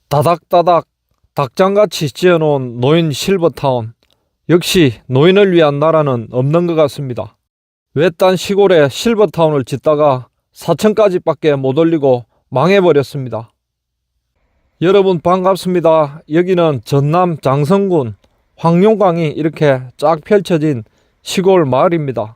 다닥다닥 닭장같이 지어놓은 노인 실버타운. 역시 노인을 위한 나라는 없는 것 같습니다. 외딴 시골에 실버타운을 짓다가 4층까지밖에 못 올리고 망해버렸습니다. 여러분 반갑습니다. 여기는 전남 장성군 황룡강이 이렇게 쫙 펼쳐진 시골 마을입니다.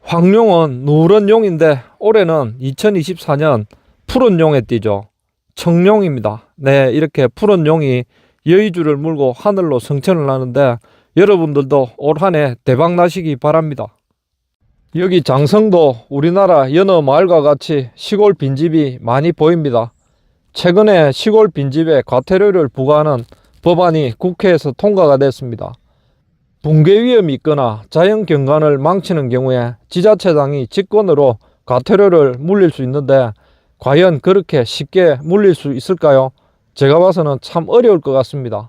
황룡은 누런 용인데 올해는 2024년 푸른 용에 띄죠. 청룡입니다. 네, 이렇게 푸른 용이 여의주를 물고 하늘로 성천을 하는데 여러분들도 올 한 해 대박 나시기 바랍니다. 여기 장성도 우리나라 여느 마을과 같이 시골 빈집이 많이 보입니다. 최근에 시골 빈집에 과태료를 부과하는 법안이 국회에서 통과가 됐습니다. 붕괴 위험이 있거나 자연경관을 망치는 경우에 지자체장이 직권으로 과태료를 물릴 수 있는데 과연 그렇게 쉽게 물릴 수 있을까요? 제가 봐서는 참 어려울 것 같습니다.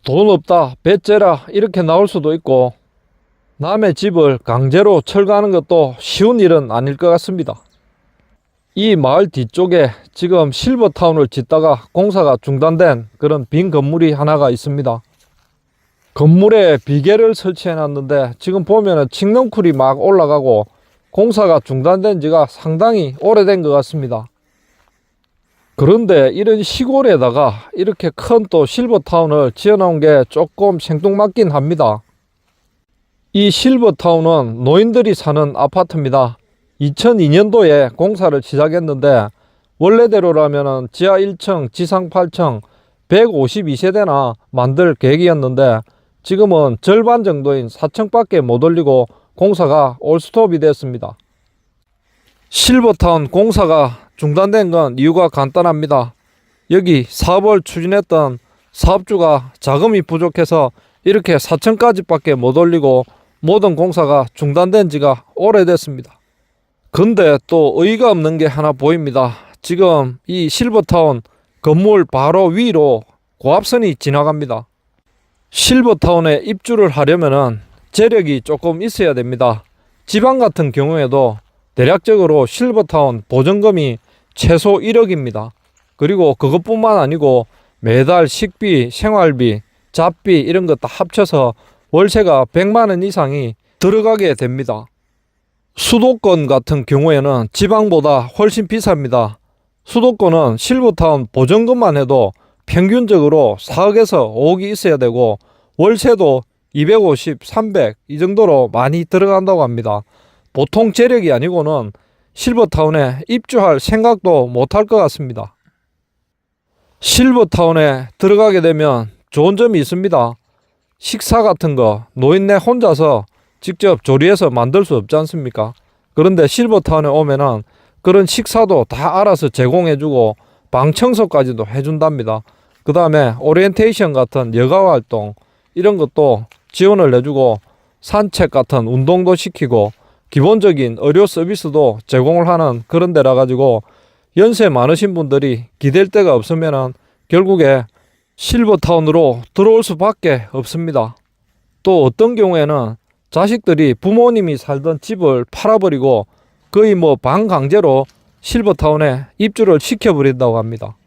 돈 없다, 배째라 이렇게 나올 수도 있고 남의 집을 강제로 철거하는 것도 쉬운 일은 아닐 것 같습니다. 이 마을 뒤쪽에 지금 실버타운을 짓다가 공사가 중단된 그런 빈 건물이 하나가 있습니다. 건물에 비계를 설치해 놨는데 지금 보면은 칡넝쿨이 막 올라가고 공사가 중단된 지가 상당히 오래된 것 같습니다. 그런데 이런 시골에다가 이렇게 큰 또 실버타운을 지어 놓은 게 조금 생뚱맞긴 합니다. 이 실버타운은 노인들이 사는 아파트입니다. 2002년도에 공사를 시작했는데 원래대로라면 지하 1층, 지상 8층 152세대나 만들 계획이었는데 지금은 절반 정도인 4층밖에 못 올리고 공사가 올스톱이 됐습니다. 실버타운 공사가 중단된 건 이유가 간단합니다. 여기 사업을 추진했던 사업주가 자금이 부족해서 이렇게 4층까지밖에 못 올리고 모든 공사가 중단된 지가 오래됐습니다. 근데 또 의의가 없는 게 하나 보입니다. 지금 이 실버타운 건물 바로 위로 고압선이 지나갑니다. 실버타운에 입주를 하려면은 재력이 조금 있어야 됩니다. 지방 같은 경우에도 대략적으로 실버타운 보증금이 최소 1억입니다. 그리고 그것뿐만 아니고 매달 식비, 생활비, 잡비 이런 것 다 합쳐서 월세가 100만 원 이상이 들어가게 됩니다. 수도권 같은 경우에는 지방보다 훨씬 비쌉니다. 수도권은 실버타운 보증금만 해도 평균적으로 4억에서 5억이 있어야 되고 월세도 250, 300 이 정도로 많이 들어간다고 합니다. 보통 재력이 아니고는 실버타운에 입주할 생각도 못할 것 같습니다. 실버타운에 들어가게 되면 좋은 점이 있습니다. 식사 같은 거 노인네 혼자서 직접 조리해서 만들 수 없지 않습니까? 그런데 실버타운에 오면은 그런 식사도 다 알아서 제공해주고 방 청소까지도 해준답니다. 그 다음에 오리엔테이션 같은 여가 활동 이런 것도 지원을 해주고 산책 같은 운동도 시키고 기본적인 의료 서비스도 제공을 하는 그런 데라 가지고 연세 많으신 분들이 기댈 데가 없으면은 결국에 실버타운으로 들어올 수밖에 없습니다. 또 어떤 경우에는 자식들이 부모님이 살던 집을 팔아버리고 거의 뭐 반강제로 실버타운에 입주를 시켜버린다고 합니다.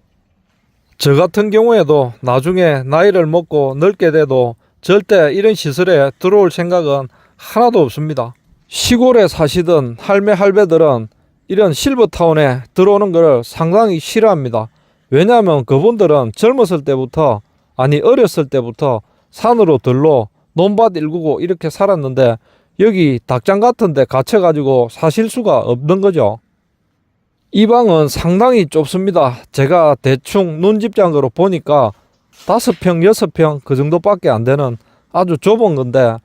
저 같은 경우에도 나중에 나이를 먹고 늙게 돼도 절대 이런 시설에 들어올 생각은 하나도 없습니다. 시골에 사시던 할매 할배들은 이런 실버타운에 들어오는 것을 상당히 싫어합니다. 왜냐하면 그분들은 젊었을 때부터 어렸을 때부터 산으로 들러 논밭 일구고 이렇게 살았는데 여기 닭장 같은 데 갇혀가지고 사실 수가 없는 거죠. 이 방은 상당히 좁습니다. 제가 대충 눈집장으로 보니까 5평, 6평 그 정도밖에 안 되는 아주 좁은 건데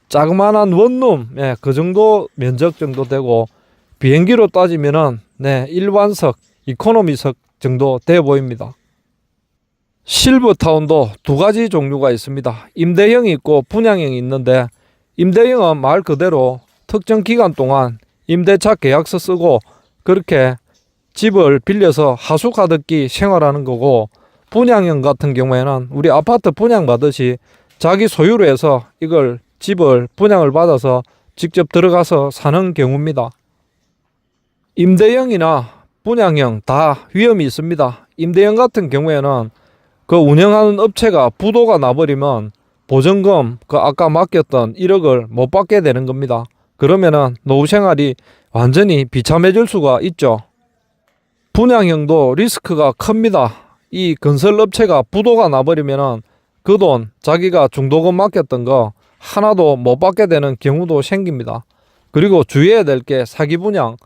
자그마한 원룸 그 정도 면적 정도 되고 비행기로 따지면은 일반석, 이코노미석 정도 돼 보입니다. 실버타운도 두 가지 종류가 있습니다. 임대형이 있고 분양형이 있는데 임대형은 말 그대로 특정 기간 동안 임대차 계약서 쓰고 그렇게 집을 빌려서 하숙하듯이 생활하는 거고 분양형 같은 경우에는 우리 아파트 분양받듯이 자기 소유로 해서 이걸 집을 분양을 받아서 직접 들어가서 사는 경우입니다. 임대형이나 분양형 다 위험이 있습니다. 임대형 같은 경우에는 그 운영하는 업체가 부도가 나버리면 보증금 그 아까 맡겼던 1억을 못 받게 되는 겁니다. 그러면은 노후 생활이 완전히 비참해질 수가 있죠. 분양형도 리스크가 큽니다. 이 건설업체가 부도가 나버리면은 그 돈 자기가 중도금 맡겼던 거 하나도 못 받게 되는 경우도 생깁니다. 그리고 주의해야 될 게 사기 분양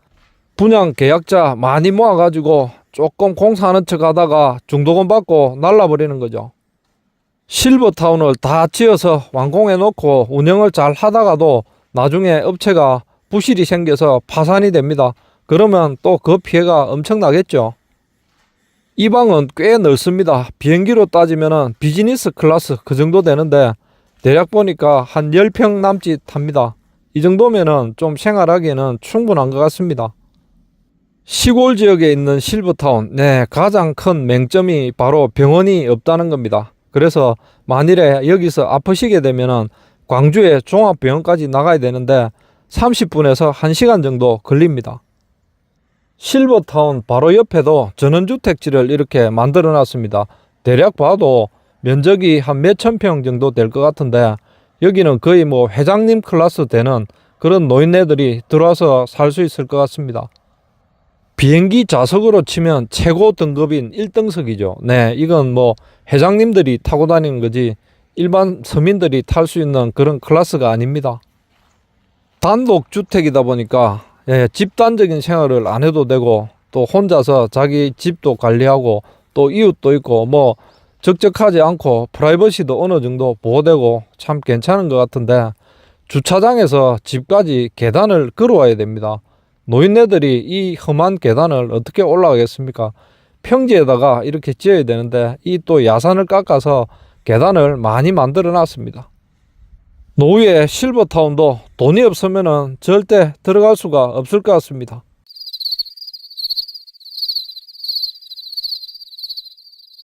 계약자 많이 모아가지고 조금 공사하는 척 하다가 중도금 받고 날라버리는 거죠. 실버타운을 다 지어서 완공해 놓고 운영을 잘 하다가도 나중에 업체가 부실이 생겨서 파산이 됩니다. 그러면 또 그 피해가 엄청나겠죠. 이 방은 꽤 넓습니다. 비행기로 따지면 비즈니스 클래스 그 정도 되는데 대략 보니까 한 10평 남짓 합니다. 이 정도면은 좀 생활하기에는 충분한 것 같습니다. 시골 지역에 있는 실버타운, 네, 가장 큰 맹점이 바로 병원이 없다는 겁니다. 그래서 만일에 여기서 아프시게 되면은 광주에 종합병원까지 나가야 되는데 30분에서 1시간 정도 걸립니다. 실버타운 바로 옆에도 전원주택지를 이렇게 만들어 놨습니다. 대략 봐도 면적이 한 몇천 평 정도 될 것 같은데 여기는 거의 뭐 회장님 클래스 되는 그런 노인네들이 들어와서 살 수 있을 것 같습니다. 비행기 좌석으로 치면 최고 등급인 1등석이죠. 네, 이건 뭐 회장님들이 타고 다니는 거지 일반 서민들이 탈 수 있는 그런 클래스가 아닙니다. 단독주택이다 보니까 집단적인 생활을 안 해도 되고 또 혼자서 자기 집도 관리하고 또 이웃도 있고 뭐 적적하지 않고 프라이버시도 어느 정도 보호되고 참 괜찮은 것 같은데 주차장에서 집까지 계단을 걸어와야 됩니다. 노인네들이 이 험한 계단을 어떻게 올라가겠습니까? 평지에다가 이렇게 지어야 되는데 이 또 야산을 깎아서 계단을 많이 만들어 놨습니다. 노후의 실버타운도 돈이 없으면 절대 들어갈 수가 없을 것 같습니다.